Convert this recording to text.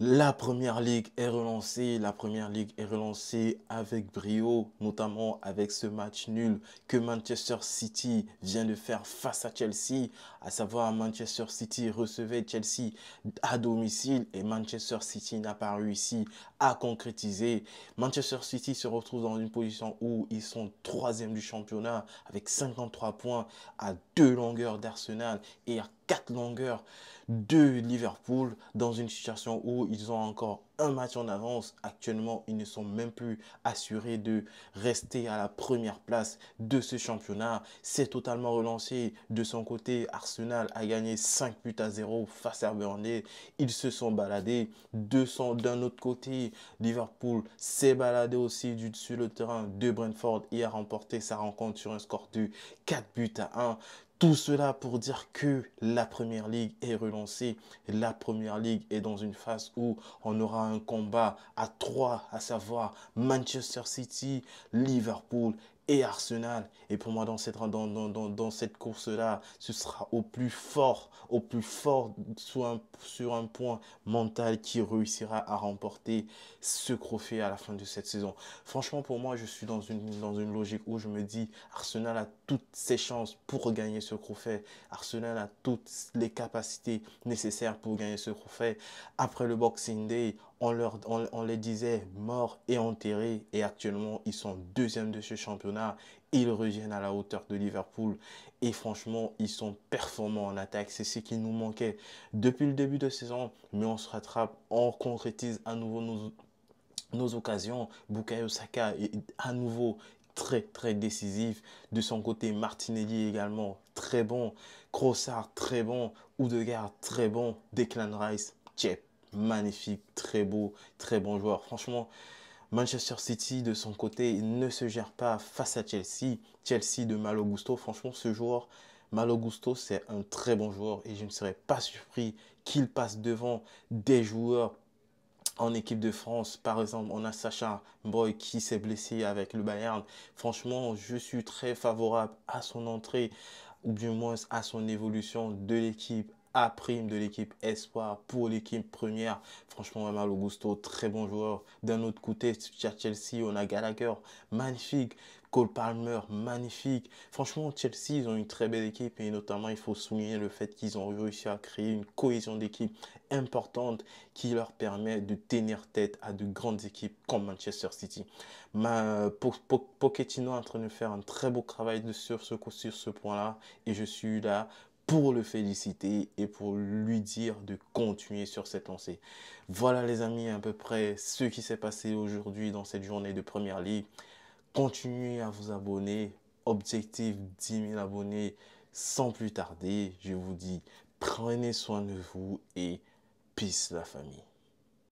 La Première Ligue est relancée, avec brio, notamment avec ce match nul que Manchester City vient de faire face à Chelsea, à savoir Manchester City recevait Chelsea à domicile et Manchester City n'a pas réussi à concrétiser. Manchester City se retrouve dans une position où ils sont troisième du championnat avec 53 points à 2 longueurs d'Arsenal et à 4 longueurs de Liverpool dans une situation où ils ont encore un match en avance. Actuellement, ils ne sont même plus assurés de rester à la première place de ce championnat. C'est totalement relancé. De son côté, Arsenal a gagné 5 buts à 0 face à Burnley. Ils se sont baladés. D'un autre côté, Liverpool s'est baladé aussi sur le terrain de Brentford et a remporté sa rencontre sur un score de 4 buts à 1. Tout cela pour dire que la Première Ligue est relancée. La Première Ligue est dans une phase où on aura un combat à trois, à savoir Manchester City, Liverpool et Arsenal. Et pour moi, dans cette course-là, ce sera au plus fort sur un point mental qui réussira à remporter ce trophée à la fin de cette saison. Franchement, pour moi, je suis dans une logique où je me dis Arsenal a toutes ses chances pour gagner ce trophée. Arsenal a toutes les capacités nécessaires pour gagner ce trophée. Après le Boxing Day, on les disait morts et enterrés. Et actuellement, ils sont deuxième de ce championnat. Ils reviennent à la hauteur de Liverpool. Et franchement, ils sont performants en attaque. C'est ce qui nous manquait depuis le début de saison. Mais on se rattrape, on concrétise à nouveau nos occasions. Bukayo Saka est à nouveau très décisif. De son côté, Martinelli également très bon. Trossard très bon. Odegaard très bon. Declan Rice, tchep, magnifique, très beau, très bon joueur. Franchement, Manchester City de son côté ne se gère pas face à Chelsea. Chelsea de Malo Gusto, franchement ce joueur, Malo Gusto c'est un très bon joueur et je ne serais pas surpris qu'il passe devant des joueurs en équipe de France. Par exemple, on a Sacha Boy qui s'est blessé avec le Bayern. Franchement, je suis très favorable à son entrée, ou du moins à son évolution de l'équipe A prime, de l'équipe Espoir pour l'équipe première. Franchement, Malo Gusto, très bon joueur. D'un autre côté, à Chelsea, on a Gallagher, magnifique. Cole Palmer, magnifique. Franchement, Chelsea, ils ont une très belle équipe et notamment, il faut souligner le fait qu'ils ont réussi à créer une cohésion d'équipe importante qui leur permet de tenir tête à de grandes équipes comme Manchester City. Pochettino est en train de faire un très beau travail sur ce point-là et je suis là pour le féliciter et pour lui dire de continuer sur cette lancée. Voilà les amis, à peu près ce qui s'est passé aujourd'hui dans cette journée de Première Ligue. Continuez à vous abonner. Objectif 10 000 abonnés sans plus tarder. Je vous dis, prenez soin de vous et peace la famille.